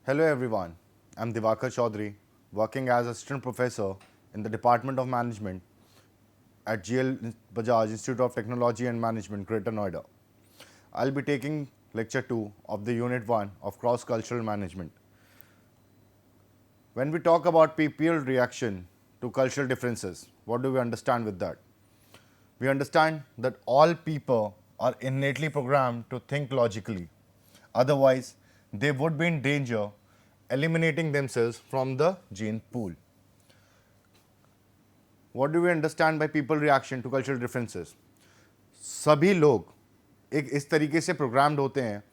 Hello everyone, I'm Divakar Chaudhary, working as Assistant Professor in the Department of Management at GL Bajaj Institute of Technology and Management, Greater Noida. I'll be taking lecture 2 of the Unit 1 of Cross-Cultural Management. When we talk about people reaction to cultural differences, what do we understand with that? We understand that all people are innately programmed to think logically. Otherwise, they would be in danger eliminating themselves from the gene pool. What do we understand by people reaction to cultural differences? सभी लोग एक इस तरीके से programmed होते हैं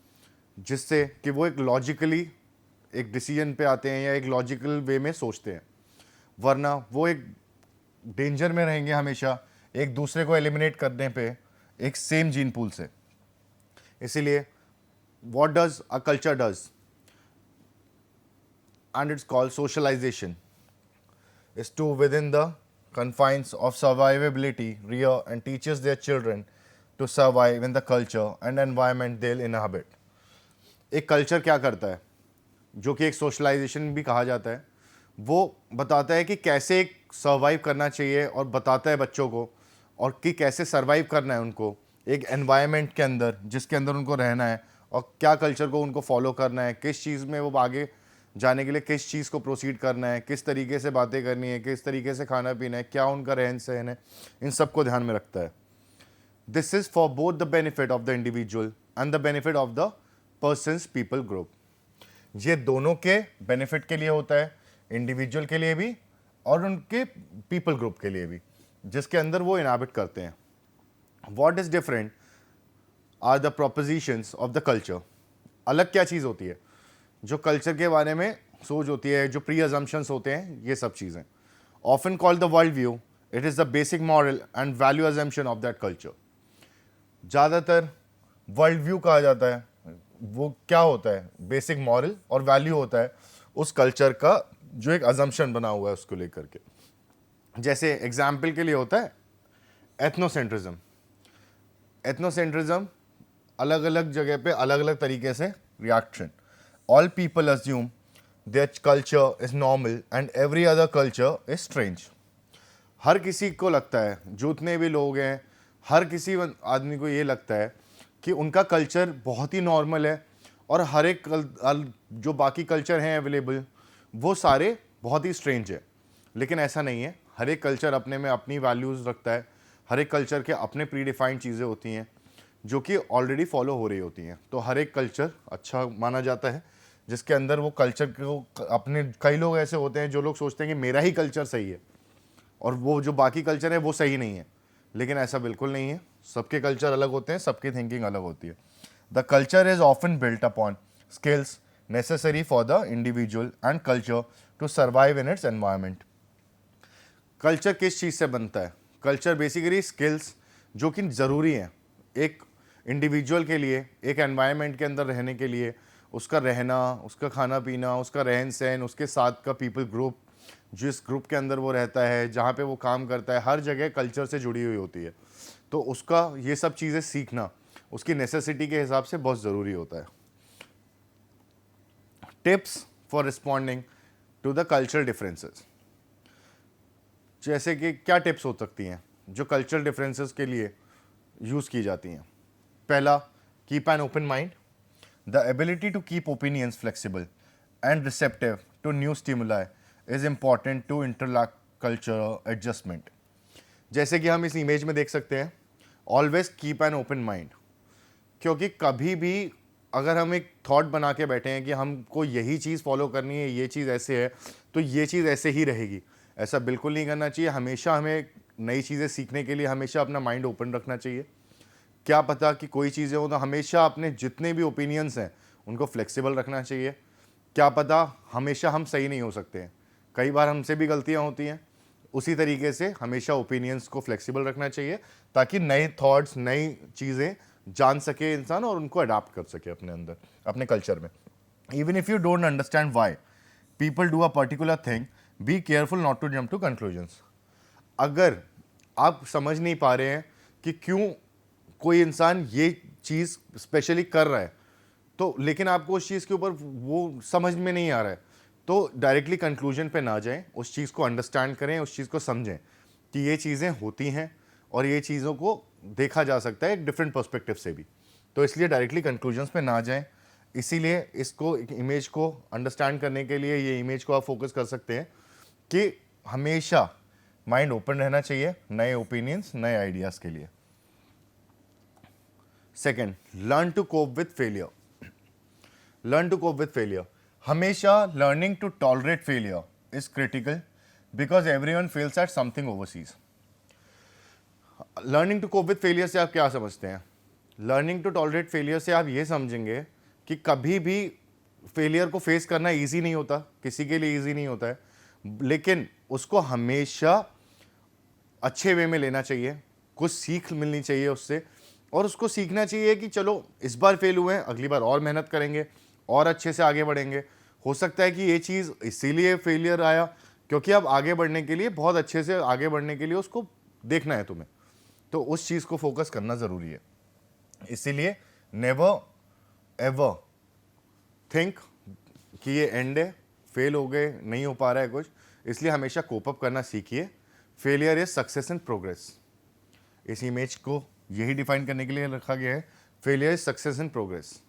जिससे कि वो एक लॉजिकली एक डिसीजन पे आते हैं या एक लॉजिकल वे में सोचते हैं, वरना वो एक डेंजर में रहेंगे हमेशा एक दूसरे को एलिमिनेट करने पे एक सेम जीन पूल से. इसीलिए what does a culture does, and it's called socialization, is to within the confines of survivability rear and teaches their children to survive in the culture and environment they'll inhabit. एक culture क्या करता है, जो कि एक socialisation भी कहा जाता है, वो बताता है कि कैसे एक सर्वाइव करना चाहिए और बताता है बच्चों को और कि कैसे सर्वाइव करना है उनको एक एनवायरनमेंट के अंदर जिसके अंदर उनको रहना है और क्या कल्चर को उनको फॉलो करना है, किस चीज़ में वो आगे जाने के लिए किस चीज़ को प्रोसीड करना है, किस तरीके से बातें करनी है, किस तरीके से खाना पीना है, क्या उनका रहन सहन है, इन सब को ध्यान में रखता है. This is for both the benefit of the individual and the benefit of the persons people group. ये दोनों के बेनिफिट के लिए होता है, इंडिविजुअल के लिए भी और उनके पीपल ग्रुप के लिए भी जिसके अंदर वो इनहैबिट करते हैं. What is different are the propositions of the culture. अलग क्या चीज़ होती है, जो कल्चर के बारे में सोच होती है, जो प्री अजम्पशंस होते हैं, ये सब चीज़ें. Often called the world view, it is the basic moral and value assumption of that culture. ज़्यादातर वर्ल्ड व्यू कहा जाता है, वो क्या होता है, बेसिक मॉरल और वैल्यू होता है उस कल्चर का जो एक अजम्पशन बना हुआ है उसको लेकर के. जैसे एग्जाम्पल के लिए होता है एथनोसेंट्रिज्म. एथनोसेंट्रिज्म अलग अलग जगह पे अलग अलग तरीके से reaction. All people assume their culture is normal and every other culture is strange. हर किसी को लगता है, जितने भी लोग हैं, हर किसी आदमी को ये लगता है कि उनका कल्चर बहुत ही नॉर्मल है और हर एक जो बाकी कल्चर हैं अवेलेबल वो सारे बहुत ही स्ट्रेंज है. लेकिन ऐसा नहीं है, हर एक कल्चर अपने में अपनी वैल्यूज़ रखता है, हर एक कल्चर के अपने प्री डिफाइंड चीज़ें होती हैं जो कि ऑलरेडी फॉलो हो रही होती हैं. तो हर एक कल्चर अच्छा माना जाता है जिसके अंदर वो कल्चर को अपने, कई लोग ऐसे होते हैं जो लोग सोचते हैं कि मेरा ही कल्चर सही है और वो जो बाकी कल्चर है वो सही नहीं है. लेकिन ऐसा बिल्कुल नहीं है, सबके कल्चर अलग होते हैं, सबकी थिंकिंग अलग होती है. The culture is often built upon skills necessary for the individual and culture to survive in its environment. Culture किस चीज़ से बनता है? कल्चर बेसिकली स्किल्स जो कि ज़रूरी हैं एक इंडिविजुअल के लिए, एक एनवायरनमेंट के अंदर रहने के लिए, उसका रहना, उसका खाना पीना, उसका रहन सहन, उसके साथ का पीपल ग्रुप, जिस ग्रुप के अंदर वो रहता है, जहाँ पे वो काम करता है, हर जगह कल्चर से जुड़ी हुई होती है. तो उसका ये सब चीज़ें सीखना उसकी नेसेसिटी के हिसाब से बहुत ज़रूरी होता है. Tips for responding to the cultural differences. जैसे कि क्या टिप्स हो सकती हैं जो कल्चरल डिफरेंसेस के लिए यूज़ की जाती हैं. पहला, keep an open mind. The ability to keep opinions flexible and receptive to new stimuli is important to interact cultural adjustment. जैसे कि हम इस इमेज में देख सकते हैं, always keep an open mind. क्योंकि कभी भी अगर हम एक थॉट बना के बैठे हैं कि हमको यही चीज़ फॉलो करनी है, ये चीज़ ऐसे है तो ये चीज़ ऐसे ही रहेगी, ऐसा बिल्कुल नहीं करना चाहिए. हमेशा हमें नई चीज़ें सीखने के लिए हमेशा अपना माइंड ओपन रखना चाहिए. क्या पता कि कोई चीज़ें हो, तो हमेशा अपने जितने भी ओपिनियंस हैं उनको फ्लेक्सिबल रखना चाहिए. क्या पता हमेशा हम सही नहीं हो सकते हैं, कई बार हमसे भी गलतियां होती हैं. उसी तरीके से हमेशा ओपिनियंस को फ्लेक्सिबल रखना चाहिए ताकि नए थॉट्स, नई चीज़ें जान सके इंसान और उनको अडाप्ट कर सके अपने अंदर, अपने कल्चर में. Even if you don't understand why people do a particular thing, be careful not to jump to conclusions. अगर आप समझ नहीं पा रहे हैं कि क्यों कोई इंसान ये चीज़ स्पेशली कर रहा है, तो लेकिन आपको उस चीज़ के ऊपर वो समझ में नहीं आ रहा है, तो डायरेक्टली कंक्लूजन पे ना जाएं, उस चीज़ को अंडरस्टैंड करें, उस चीज़ को समझें कि ये चीज़ें होती हैं और ये चीज़ों को देखा जा सकता है एक डिफरेंट पर्सपेक्टिव से भी। तो इसलिए डायरेक्टली कंक्लूजन्स पे ना जाएं। इसीलिए इसको, इमेज को अंडरस्टैंड करने के लिए ये इमेज को आप फोकस कर सकते हैं कि हमेशा माइंड ओपन रहना चाहिए नए ओपिनियंस, नए आइडियाज़ के लिए। Second, learn to cope with failure. Learn to cope with failure, हमेशा learning to tolerate failure is critical because everyone fails at something overseas. Learning to cope with failure से आप क्या समझते हैं? लर्निंग टू टॉलरेट फेलियर से आप ये समझेंगे कि कभी भी फेलियर को फेस करना इजी नहीं होता, किसी के लिए इजी नहीं होता है, लेकिन उसको हमेशा अच्छे वे में लेना चाहिए, कुछ सीख मिलनी चाहिए उससे, और उसको सीखना चाहिए कि चलो इस बार फेल हुए हैं, अगली बार और मेहनत करेंगे और अच्छे से आगे बढ़ेंगे। हो सकता है कि ये चीज़ इसीलिए फेलियर आया क्योंकि अब आगे बढ़ने के लिए, बहुत अच्छे से आगे बढ़ने के लिए उसको देखना है तुम्हें, तो उस चीज़ को फोकस करना ज़रूरी है। इसीलिए नेवर एवर थिंक कि ये एंड है, फेल हो गए, नहीं हो पा रहा है कुछ, इसलिए हमेशा कोप अप करना सीखिए। Failure is success in progress. इस इमेज को यही डिफाइन करने के लिए रखा गया है, failure is success in progress.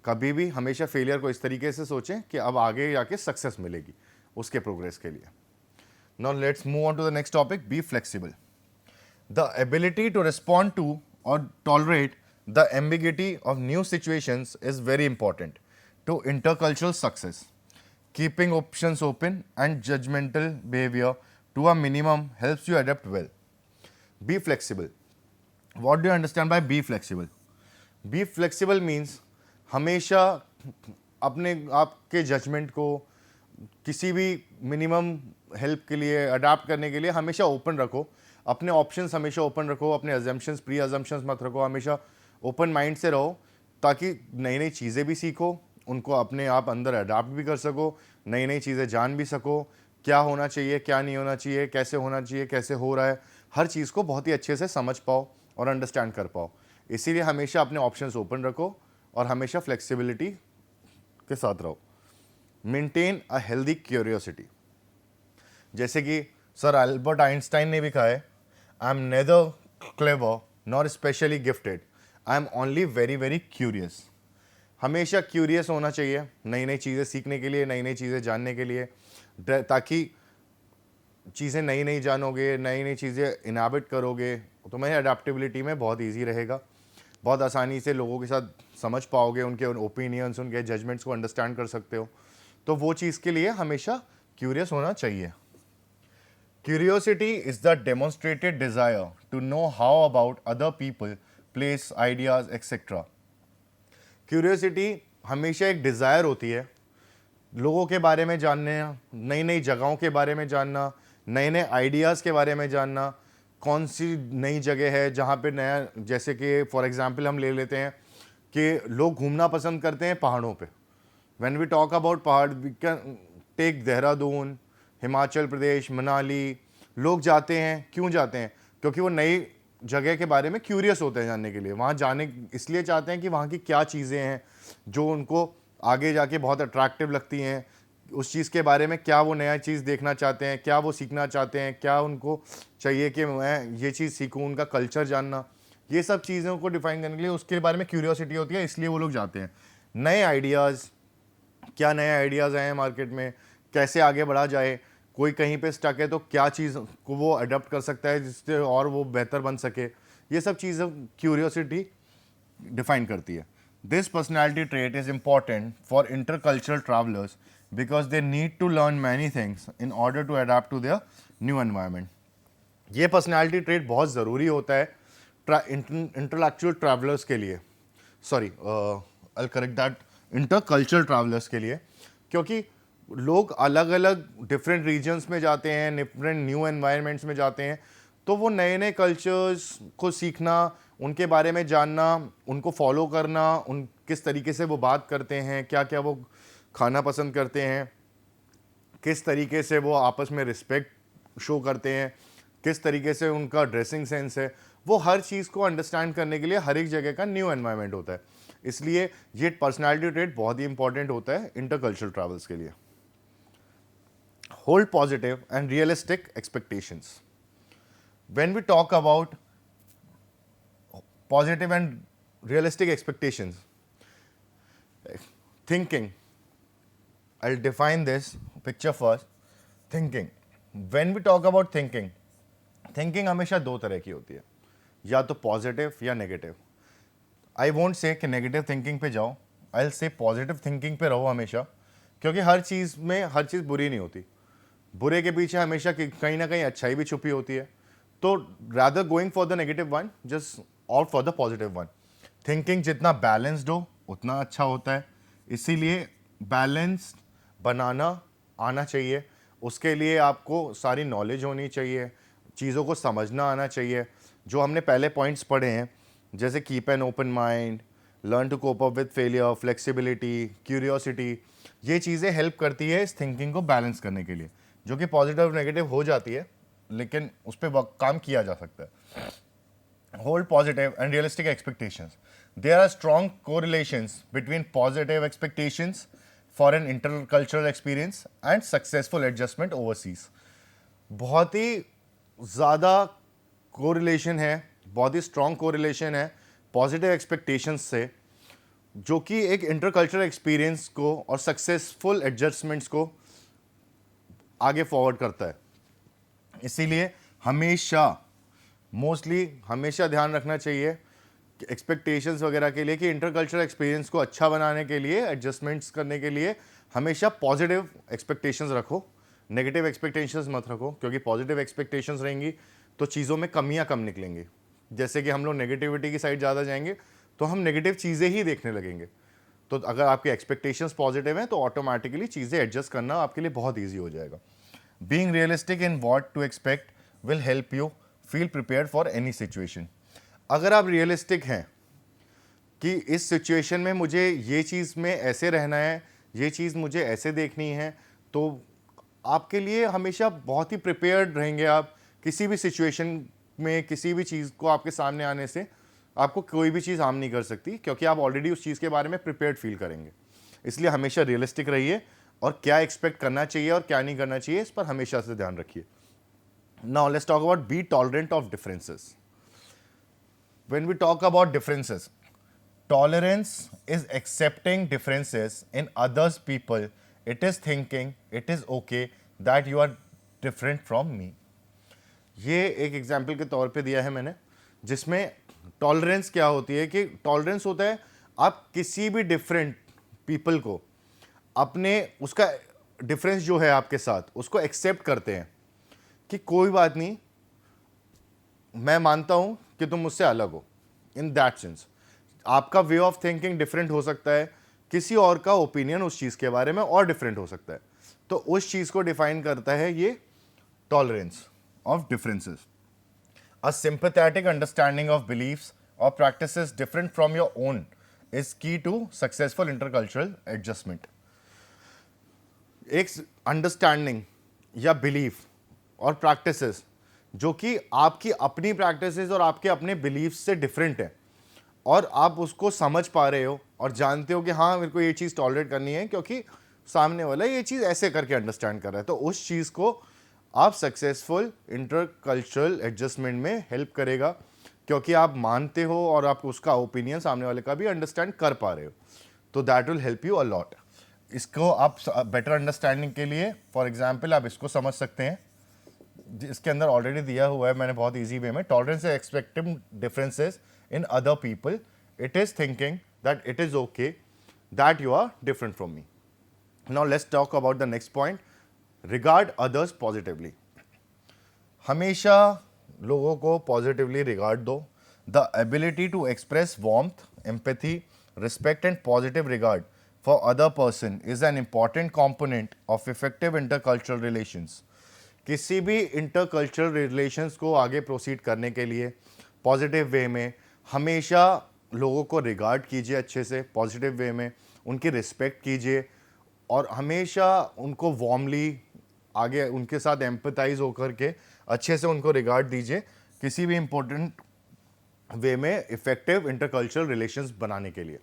कभी भी हमेशा फेलियर को इस तरीके से सोचें कि अब आगे जाके सक्सेस मिलेगी उसके प्रोग्रेस के लिए। Now let's move on to the next topic, be flexible. The ability to respond to or tolerate the ambiguity of new situations is very important to intercultural success. Keeping options open and judgmental behavior to a minimum helps you adapt well. Be flexible. What do you understand by be flexible? Be flexible means हमेशा अपने आपके judgement को किसी भी minimum help के लिए, adapt करने के लिए हमेशा ओपन रखो। अपने ऑप्शंस हमेशा ओपन रखो, अपने अजम्पशंस, प्री अजम्पशंस मत रखो, हमेशा ओपन माइंड से रहो ताकि नई नई चीज़ें भी सीखो, उनको अपने आप अंदर अडाप्ट भी कर सको, नई नई चीज़ें जान भी सको, क्या होना चाहिए, क्या नहीं होना चाहिए, कैसे होना चाहिए, कैसे हो रहा है, हर चीज़ को बहुत ही अच्छे से समझ पाओ और अंडरस्टैंड कर पाओ। इसीलिए हमेशा अपने ऑप्शंस ओपन रखो और हमेशा फ्लेक्सिबिलिटी के साथ रहो। Maintain a healthy curiosity. जैसे कि सर अल्बर्ट आइंस्टाइन ने भी कहा है, I am neither clever nor specially gifted, I am only very very curious. हमेशा क्यूरियस होना चाहिए नई नई चीज़ें सीखने के लिए, नई नई चीज़ें जानने के लिए, ताकि चीज़ें नई नई जानोगे, नई नई चीज़ें इनहैबिट करोगे, तो तुम्हें अडेप्टेबिलिटी में बहुत ईजी रहेगा, बहुत आसानी से लोगों के साथ समझ पाओगे, उनके ओपिनियंस, उनके जजमेंट्स को अंडरस्टैंड कर सकते हो। तो वो चीज़ के लिए हमेशा क्यूरियस होना चाहिए। Curiosity is the demonstrated desire to know how about other people, place, ideas, etc. Curiosity हमेशा एक डिज़ायर होती है लोगों के बारे में जानने, नई नई जगहों के बारे में जानना, नए नए आइडियाज़ के बारे में जानना, कौन सी नई जगह है जहाँ पे नया, जैसे कि फॉर एग्जांपल हम ले लेते हैं कि लोग घूमना पसंद करते हैं पहाड़ों पे। When we talk about पहाड़, we can take Dehradun, Himachal Pradesh, Manali. लोग जाते हैं, क्यों जाते हैं? क्योंकि वो नई जगह के बारे में क्यूरियस होते हैं जानने के लिए। वहाँ जाने इसलिए चाहते हैं कि वहाँ की क्या चीज़ें हैं जो उनको आगे जाके बहुत अट्रैक्टिव लगती हैं, उस चीज़ के बारे में क्या वो नया चीज़ देखना चाहते हैं, क्या वो सीखना चाहते हैं, क्या उनको चाहिए कि मैं ये चीज़ सीखूँ, उनका कल्चर जानना, ये सब चीज़ों को डिफाइन करने के लिए उसके बारे में क्यूरियोसिटी होती है, इसलिए वो लोग जाते हैं। नए आइडियाज़, क्या नए आइडियाज़ आए हैं मार्केट में, कैसे आगे बढ़ा जाए, कोई कहीं पे स्टक है तो क्या चीज़ को वो अडॉप्ट कर सकता है जिससे और वो बेहतर बन सके, ये सब चीज़ें क्यूरियोसिटी डिफाइन करती है। This personality trait is important for intercultural travellers because they need to learn many things in order to adapt to their new environment. ये पर्सनैलिटी ट्रेट बहुत ज़रूरी होता है इंटेलेक्चुअल ट्रैवलर्स के लिए, sorry I correct that, intercultural travellers के लिए, क्योंकि लोग अलग अलग डिफरेंट रीजन्स में जाते हैं, डिफरेंट न्यू एनवायरनमेंट्स में जाते हैं, तो वो नए नए कल्चर्स को सीखना, उनके बारे में जानना, उनको फॉलो करना, उन किस तरीके से वो बात करते हैं, क्या क्या वो खाना पसंद करते हैं, किस तरीके से वो आपस में रिस्पेक्ट शो करते हैं, किस तरीके से उनका ड्रेसिंग सेंस है, वो हर चीज़ को अंडरस्टैंड करने के लिए हर एक जगह का न्यू एनवायरनमेंट होता है। इसलिए ये पर्सनैलिटी ट्रेट बहुत ही इंपॉर्टेंट होता है इंटरकल्चरल ट्रैवल्स के लिए. Hold positive and realistic expectations. When we talk about positive and realistic expectations, thinking, I'll define this picture first. Thinking. When we talk about thinking, thinking हमेशा दो तरह की होती है, या तो पॉजिटिव या नेगेटिव. आई वोंट से कि नेगेटिव थिंकिंग पे जाओ, आई से पॉजिटिव थिंकिंग पे रहो हमेशा, क्योंकि हर चीज़ में हर चीज़ बुरी नहीं होती. बुरे के पीछे हमेशा कहीं ना कहीं अच्छाई भी छुपी होती है. तो rather going for the negative one, just opt for the positive one. Thinking जितना बैलेंस्ड हो उतना अच्छा होता है, इसीलिए बैलेंस बनाना आना चाहिए. उसके लिए आपको सारी नॉलेज होनी चाहिए, चीज़ों को समझना आना चाहिए. जो हमने पहले पॉइंट्स पढ़े हैं, जैसे keep an open mind, learn to cope up with failure, flexibility, curiosity, ये चीज़ें हेल्प करती है इस थिंकिंग को बैलेंस करने के लिए, जो कि पॉजिटिव नेगेटिव हो जाती है, लेकिन उस पर काम किया जा सकता है. Hold positive and realistic expectations. There are strong correlations between positive expectations for an intercultural experience and successful adjustment overseas. बहुत ही ज़्यादा कोरिलेशन है, बहुत ही स्ट्रॉन्ग कोरिलेशन है पॉजिटिव एक्सपेक्टेशंस से, जो कि एक इंटरकल्चरल एक्सपीरियंस को और सक्सेसफुल एडजस्टमेंट्स को आगे फॉरवर्ड करता है. इसीलिए हमेशा मोस्टली हमेशा ध्यान रखना चाहिए एक्सपेक्टेशंस वगैरह के लिए कि इंटरकल्चरल एक्सपीरियंस को अच्छा बनाने के लिए, एडजस्टमेंट्स करने के लिए हमेशा पॉजिटिव एक्सपेक्टेशंस रखो, नेगेटिव एक्सपेक्टेशंस मत रखो. क्योंकि पॉजिटिव एक्सपेक्टेशंस रहेंगी तो चीज़ों में कमियां कम निकलेंगी. जैसे कि हम लोग नेगेटिविटी की साइड ज़्यादा जाएंगे तो हम नेगेटिव चीज़ें ही देखने लगेंगे. तो अगर आपके एक्सपेक्टेशंस पॉजिटिव हैं तो ऑटोमेटिकली चीज़ें एडजस्ट करना आपके लिए बहुत ईजी हो जाएगा. Being realistic in what to expect will help you feel prepared for any situation. अगर आप रियलिस्टिक हैं कि इस सिचुएशन में मुझे ये चीज़ में ऐसे रहना है, ये चीज़ मुझे ऐसे देखनी है, तो आपके लिए हमेशा बहुत ही प्रिपेयर्ड रहेंगे. आप किसी भी सिचुएशन में किसी भी चीज़ को आपके सामने आने से आपको कोई भी चीज़ हार्म नहीं कर सकती, क्योंकि आप ऑलरेडी उस चीज़ के बारे में प्रिपेयर्ड फील करेंगे. इसलिए हमेशा रियलिस्टिक रहिए और क्या एक्सपेक्ट करना चाहिए और क्या नहीं करना चाहिए इस पर हमेशा से ध्यान रखिए. Now let's talk about be tolerant of differences. When we talk about differences, tolerance is accepting differences in others people. It is thinking it is okay that you are different from me. ये एक example के तौर पे दिया है मैंने, जिसमें tolerance क्या होती है कि टॉलरेंस होता है आप किसी भी डिफरेंट पीपल को अपने उसका डिफरेंस जो है आपके साथ उसको एक्सेप्ट करते हैं कि कोई बात नहीं, मैं मानता हूं कि तुम मुझसे अलग हो. इन दैट सेंस आपका वे ऑफ थिंकिंग डिफरेंट हो सकता है, किसी और का ओपिनियन उस चीज़ के बारे में और डिफरेंट हो सकता है. तो उस चीज़ को डिफाइन करता है ये tolerance of differences. A sympathetic understanding of beliefs और practices different from your own is key to successful intercultural adjustment. एक अंडरस्टैंडिंग या बिलीफ और प्रैक्टिसेस जो कि आपकी अपनी प्रैक्टिसेस और आपके अपने बिलीफ्स से डिफरेंट है, और आप उसको समझ पा रहे हो और जानते हो कि हाँ मेरे को ये चीज़ टॉलरेट करनी है क्योंकि सामने वाला ये चीज़ ऐसे करके अंडरस्टैंड कर रहा है, तो उस चीज़ को आप सक्सेसफुल इंटरकल्चरल एडजस्टमेंट में हेल्प करेगा, क्योंकि आप मानते हो और आप उसका ओपिनियन सामने वाले का भी अंडरस्टैंड कर पा रहे हो. तो that will help you a lot. इसको आप बेटर अंडरस्टैंडिंग के लिए फॉर एग्जाम्पल आप इसको समझ सकते हैं, इसके अंदर ऑलरेडी दिया हुआ है मैंने बहुत इजी वे में. Tolerance expecting differences in other people, it is thinking that it is okay that you are different from me. Now let's talk about the next point, regard others positively. हमेशा लोगों को positively regard दो. The ability to express warmth, empathy, respect and positive regard for other person is an important component of effective intercultural relations. किसी भी intercultural relations को आगे proceed करने के लिए पॉजिटिव वे में हमेशा लोगों को रिगार्ड कीजिए, अच्छे से पॉजिटिव वे में उनकी रिस्पेक्ट कीजिए और हमेशा उनको वार्मली आगे उनके साथ एम्पैथाइज होकर के अच्छे से उनको रिगार्ड दीजिए, किसी भी इम्पोर्टेंट वे में इफेक्टिव इंटरकल्चरल रिलेशंस बनाने के लिए.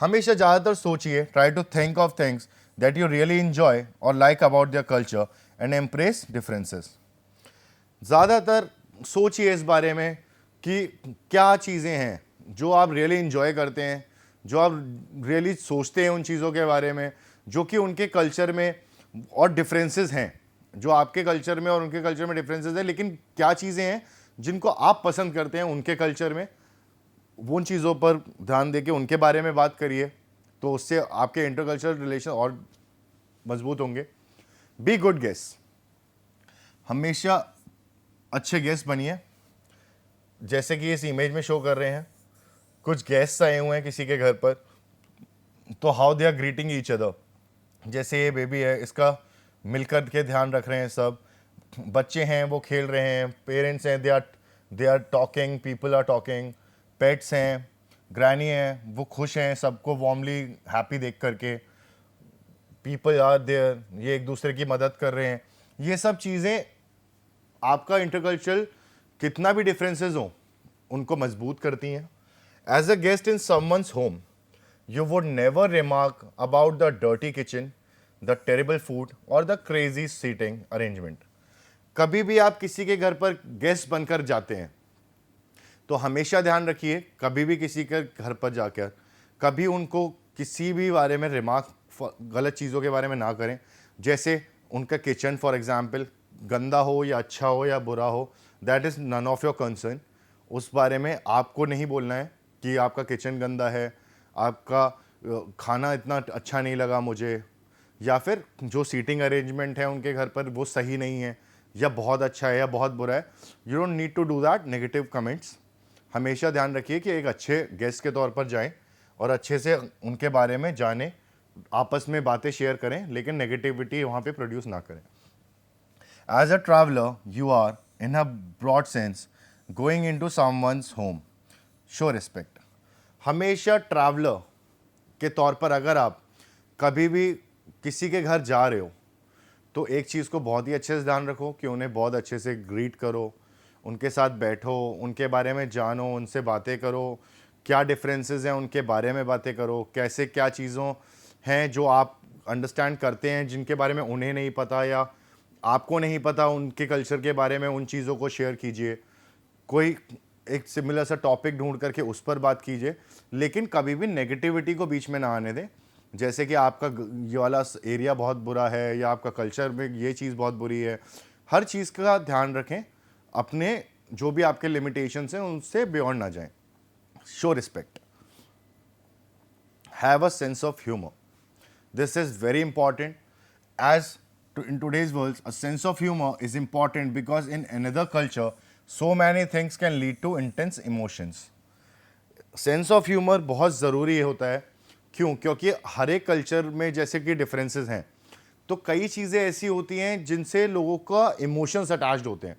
हमेशा ज़्यादातर सोचिए, try to think of things that you really enjoy और like about their culture and embrace differences. ज़्यादातर सोचिए इस बारे में कि क्या चीज़ें हैं जो आप रियली इंजॉय करते हैं, जो आप रियली सोचते हैं उन चीज़ों के बारे में जो कि उनके कल्चर में और डिफरेंसेस हैं, जो आपके कल्चर में और उनके कल्चर में डिफरेंसेस हैं, लेकिन क्या चीज़ें हैं जिनको आप पसंद करते हैं उनके कल्चर में, वो उन चीज़ों पर ध्यान देके उनके बारे में बात करिए, तो उससे आपके इंटरकल्चरल रिलेशन और मजबूत होंगे। बी गुड गेस्ट, हमेशा अच्छे गेस्ट बनिए। जैसे कि इस इमेज में शो कर रहे हैं, कुछ गेस्ट आए हुए हैं किसी के घर पर, तो how they are greeting each other. जैसे ये बेबी है, इसका मिलकर के ध्यान रख रहे हैं सब, बच्चे हैं वो खेल रहे हैं, पेरेंट्स हैं they are talking, people are talking, pets हैं, ग्रैनी हैं वो खुश हैं सबको वार्मली हैप्पी देख करके, पीपल आर देयर, ये एक दूसरे की मदद कर रहे हैं। ये सब चीज़ें आपका इंटरकल्चरल कितना भी डिफरेंसेस हो उनको मजबूत करती हैं। As a guest in someone's home, you would never remark about the dirty kitchen, the terrible food or the crazy seating arrangement. कभी भी आप किसी के घर पर गेस्ट बनकर जाते हैं तो हमेशा ध्यान रखिए, कभी भी किसी के घर पर जाकर कभी उनको किसी भी बारे में रिमार्क, गलत चीज़ों के बारे में ना करें। जैसे उनका किचन फॉर एग्जांपल गंदा हो या अच्छा हो या बुरा हो, that is none of your concern. उस बारे में आपको नहीं बोलना है कि आपका किचन गंदा है, आपका खाना इतना अच्छा नहीं लगा मुझे, या फिर जो सीटिंग अरेंजमेंट है उनके घर पर वो सही नहीं है, या बहुत अच्छा है या बहुत बुरा है। You don't need to do that negative comments. हमेशा ध्यान रखिए कि एक अच्छे गेस्ट के तौर पर जाएं और अच्छे से उनके बारे में जानें, आपस में बातें शेयर करें, लेकिन नेगेटिविटी वहाँ पे प्रोड्यूस ना करें। As a traveller you are in a broad sense going into someone's home, show respect. हमेशा ट्रैवलर के तौर पर अगर आप कभी भी किसी के घर जा रहे हो तो एक चीज़ को बहुत ही अच्छे से ध्यान रखो कि उन्हें बहुत अच्छे से ग्रीट करो, उनके साथ बैठो, उनके बारे में जानो, उनसे बातें करो, क्या डिफरेंसेस हैं उनके बारे में बातें करो, कैसे क्या चीज़ों हैं जो आप अंडरस्टैंड करते हैं जिनके बारे में उन्हें नहीं पता या आपको नहीं पता उनके कल्चर के बारे में, उन चीज़ों को शेयर कीजिए। कोई एक सिमिलर सा टॉपिक ढूंढ करके उस पर बात कीजिए, लेकिन कभी भी नेगेटिविटी को बीच में ना आने दें। जैसे कि आपका ये वाला एरिया बहुत बुरा है या आपका कल्चर में ये चीज़ बहुत बुरी है, हर चीज़ का ध्यान रखें, अपने जो भी आपके लिमिटेशंस हैं उनसे बियॉन्ड ना जाएं। Show respect, have a sense of humour, this is very important as in today's world a sense of humor is important because in another culture so many things can lead to intense emotions. Sense of humour बहुत ज़रूरी होता है। क्यों? क्योंकि हर एक culture में जैसे कि डिफरेंसेस हैं, तो कई चीज़ें ऐसी होती हैं जिनसे लोगों का इमोशंस अटैच्ड होते हैं,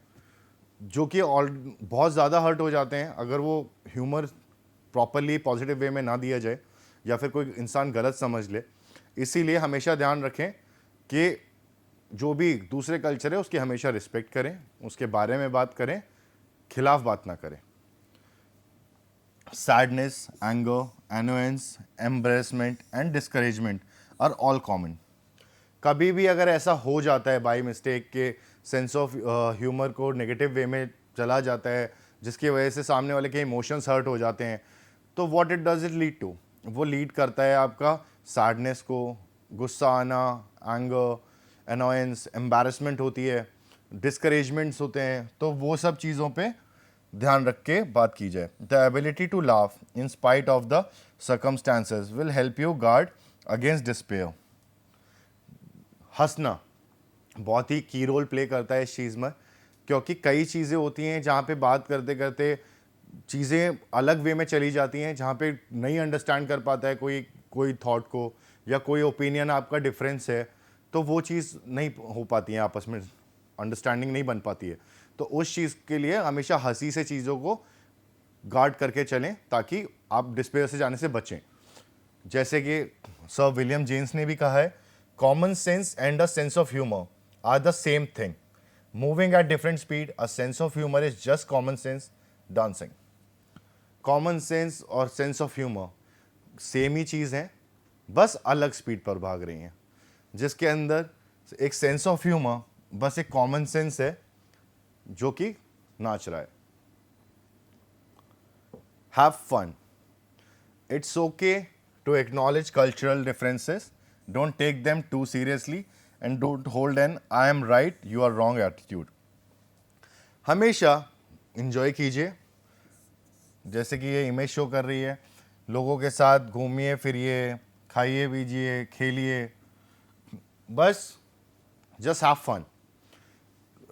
जो कि और बहुत ज़्यादा हर्ट हो जाते हैं अगर वो ह्यूमर प्रॉपरली पॉजिटिव वे में ना दिया जाए या फिर कोई इंसान गलत समझ ले। इसीलिए हमेशा ध्यान रखें कि जो भी दूसरे कल्चर है उसकी हमेशा रिस्पेक्ट करें, उसके बारे में बात करें, खिलाफ बात ना करें। Sadness, anger, annoyance, embarrassment and discouragement are all common. कभी भी अगर ऐसा हो जाता है बाई मिस्टेक के सेंस ऑफ ह्यूमर को नेगेटिव वे में चला जाता है जिसकी वजह से सामने वाले के इमोशंस हर्ट हो जाते हैं, तो what it does it lead to, वो लीड करता है आपका सैडनेस को, गुस्सा आना, एंगर, अनॉयंस, एम्बैरेसमेंट होती है, डिस्करेजमेंट्स होते हैं। तो वो सब चीज़ों पे ध्यान रख के बात की जाए। The ability to laugh in spite of the circumstances will help you guard against despair. हंसना बहुत ही की रोल प्ले करता है इस चीज़ में, क्योंकि कई चीज़ें होती हैं जहाँ पे बात करते करते चीज़ें अलग वे में चली जाती हैं, जहाँ पे नहीं अंडरस्टैंड कर पाता है कोई थॉट को, या कोई ओपिनियन आपका डिफरेंस है, तो वो चीज़ नहीं हो पाती है, आपस में अंडरस्टैंडिंग नहीं बन पाती है। तो उस चीज़ के लिए हमेशा हंसी से चीज़ों को गार्ड करके चलें ताकि आप डिस्पेयर से जाने से बचें। जैसे कि सर विलियम जेम्स ने भी कहा है, common sense and a sense of humour are the same thing, moving at different speed, a sense of humour is just common sense dancing. Common sense और सेंस ऑफ ह्यूमर सेम ही चीज़ हैं, बस अलग स्पीड पर भाग रही हैं, जिसके अंदर एक सेंस ऑफ ह्यूमर, बस एक कॉमन सेंस है जो कि नाच रहा है. Have fun. It's okay to acknowledge cultural differences. Don't take them too seriously and don't hold an I am right you are wrong attitude. हमेशा इंजॉय कीजिए, जैसे कि ये इमेज शो कर रही है. लोगों के साथ घूमिए फिरिए, खाइए पीजिए, खेलिए, बस जस्ट हैव फन.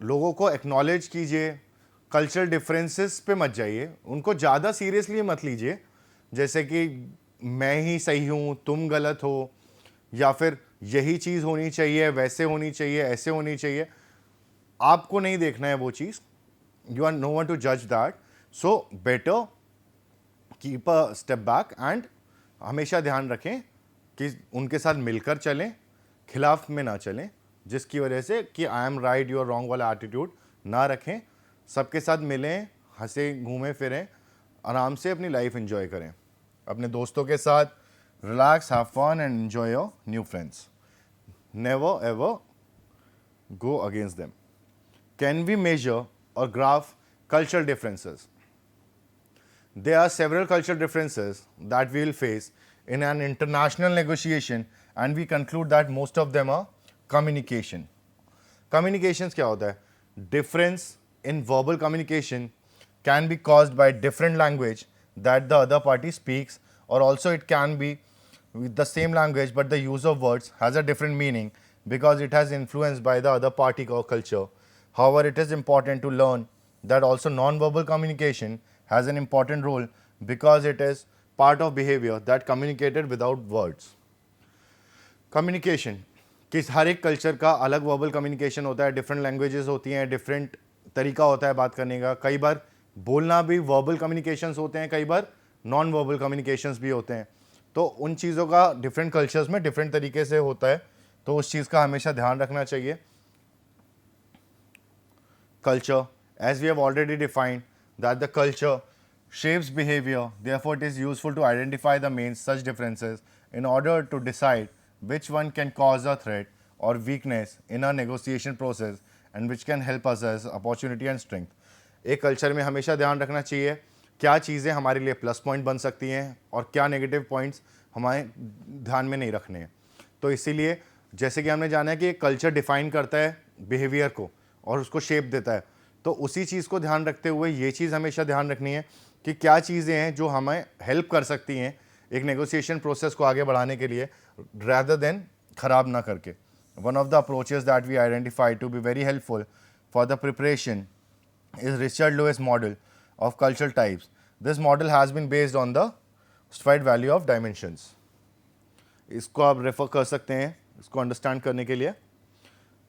लोगों को एक्नॉलेज कीजिए, कल्चरल डिफरेंसेस पे मत जाइए, उनको ज़्यादा सीरियसली मत लीजिए, जैसे कि मैं ही सही हूँ, तुम गलत हो, या फिर यही चीज़ होनी चाहिए, वैसे होनी चाहिए, ऐसे होनी चाहिए. आपको नहीं देखना है वो चीज़. You are no one to जज that. So better keep a step back and हमेशा ध्यान रखें कि उनके साथ मिलकर चलें, खिलाफ में ना चलें, जिसकी वजह से कि I am right you are wrong वाला एटीट्यूड ना रखें. सबके साथ मिलें, हंसें, घूमें फिरें, आराम से अपनी लाइफ एंजॉय करें. अपने दोस्तों के साथ relax, have fun and enjoy your new friends. Never ever go against them. Can we measure or graph cultural differences? There are several cultural differences that we will face in an international negotiation, and we conclude that most of them are communication. Communications क्या होता है? Difference in verbal communication can be caused by different language that the other party speaks, or also it can be with the same language but the use of words has a different meaning because it has influenced by the other party or culture. However, it is important to learn that also non-verbal communication has an important role because it is part of behavior that communicated without words. Communication कि हर एक culture का अलग verbal communication होता है, different languages होती हैं, different तरीका होता है बात करने का. कई बार बोलना भी वर्बल कम्युनिकेशंस होते हैं, कई बार नॉन वर्बल कम्युनिकेशंस भी होते हैं. तो उन चीज़ों का डिफरेंट कल्चर्स में डिफरेंट तरीके से होता है, तो उस चीज़ का हमेशा ध्यान रखना चाहिए. Culture, as we have already defined that the culture shapes behavior, therefore it is useful to identify the main such differences in order to decide which one can cause a threat or weakness in a negotiation process and which can help us as opportunity and strength. एक culture में हमेशा ध्यान रखना चाहिए क्या चीज़ें हमारे लिए प्लस पॉइंट बन सकती हैं और क्या नेगेटिव पॉइंट्स हमारे ध्यान में नहीं रखने हैं. तो इसीलिए जैसे कि हमने जाना है कि कल्चर डिफाइन करता है बिहेवियर को और उसको शेप देता है, तो उसी चीज़ को ध्यान रखते हुए ये चीज़ हमेशा ध्यान रखनी है कि क्या चीज़ें हैं जो हमें हेल्प कर सकती हैं एक नेगोशिएशन प्रोसेस को आगे बढ़ाने के लिए, rather देन ख़राब ना करके. One of the approaches that we identify to be very helpful for the preparation is Richard Lewis model of cultural types. This model has been based on the Stride value of dimensions. इसको आप refer कर सकते हैं इसको understand करने के लिए.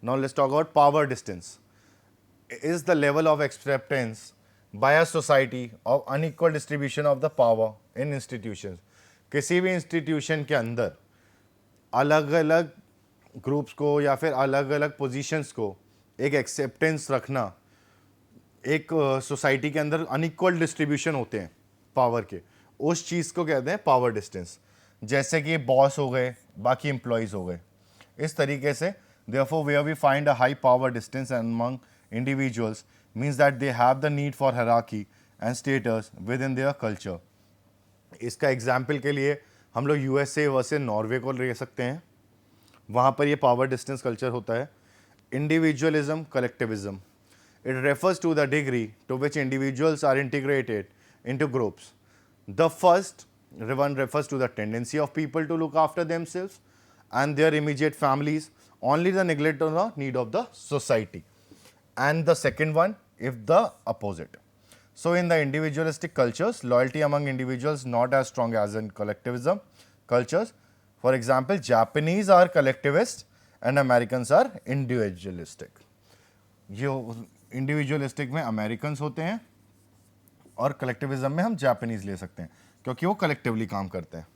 Now let's talk about power distance. Is the level of acceptance by a society of unequal distribution of the power in institutions. किसी भी इंस्टीट्यूशन के अंदर अलग अलग ग्रुप्स को या फिर अलग अलग पोजीशंस को एक एक्सेप्टेंस रखना, एक सोसाइटी के अंदर अनइक्वल डिस्ट्रीब्यूशन होते हैं पावर के, उस चीज़ को कहते हैं पावर डिस्टेंस. जैसे कि बॉस हो गए, बाकी एम्प्लॉयज़ हो गए, इस तरीके से therefore where we find a high power distance among individuals means that they have the need for hierarchy and status within their culture. इसका एग्जाम्पल के लिए हम लोग यूएसए वर्सेस नॉर्वे को ले सकते हैं. वहाँ पर ये पावर डिस्टेंस कल्चर होता है. Individualism, collectivism. It refers to the degree to which individuals are integrated into groups. The first one refers to the tendency of people to look after themselves and their immediate families, only the neglect of the need of the society. And the second one, if the opposite. So in the individualistic cultures, loyalty among individuals not as strong as in collectivism cultures. For example, Japanese are collectivist and Americans are individualistic. ये individualistic में Americans होते हैं और collectivism में हम Japanese ले सकते हैं क्योंकि वो कलेक्टिवली काम करते हैं.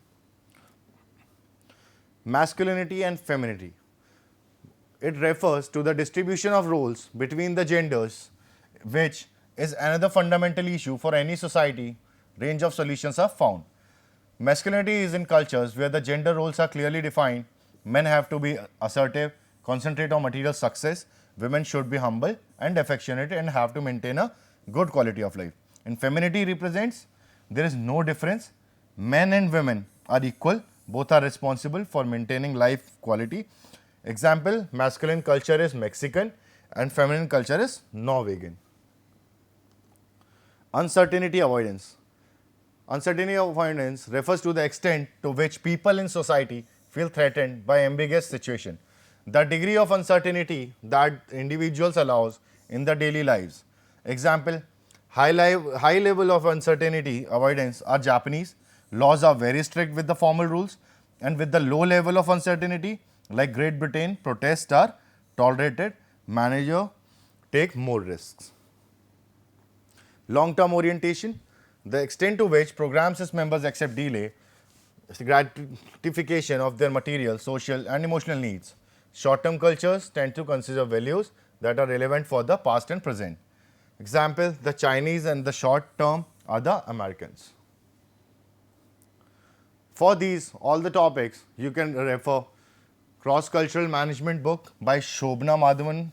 Masculinity and femininity. It refers to the distribution of roles between the genders, which is another fundamental issue for any society. Range of solutions are found. Masculinity is in cultures where the gender roles are clearly defined. Men have to be assertive, concentrate on material success. Women should be humble and affectionate and have to maintain a good quality of life. And femininity represents there is no difference. Men and women are equal. Both are responsible for maintaining life quality. Example, masculine culture is Mexican and feminine culture is Norwegian. Uncertainty avoidance. Uncertainty avoidance refers to the extent to which people in society feel threatened by ambiguous situation. The degree of uncertainty that individuals allows in their daily lives. Example, high level of uncertainty avoidance are Japanese. Laws are very strict with the formal rules, and with the low level of uncertainty, like Great Britain, protests are tolerated. Manager take more risks. Long-term orientation, the extent to which programs its members accept delay, gratification of their material, social and emotional needs. Short-term cultures tend to consider values that are relevant for the past and present. Example, the Chinese and the short term are the Americans. For these, all the topics, you can refer Cross-Cultural Management book by Shobna Madhavan,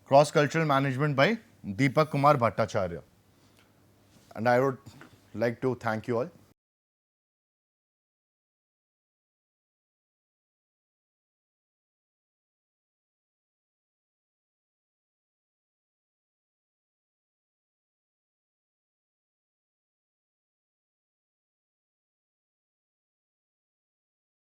Cross-Cultural Management by Deepak Kumar Bhattacharya. And I would like to thank you all.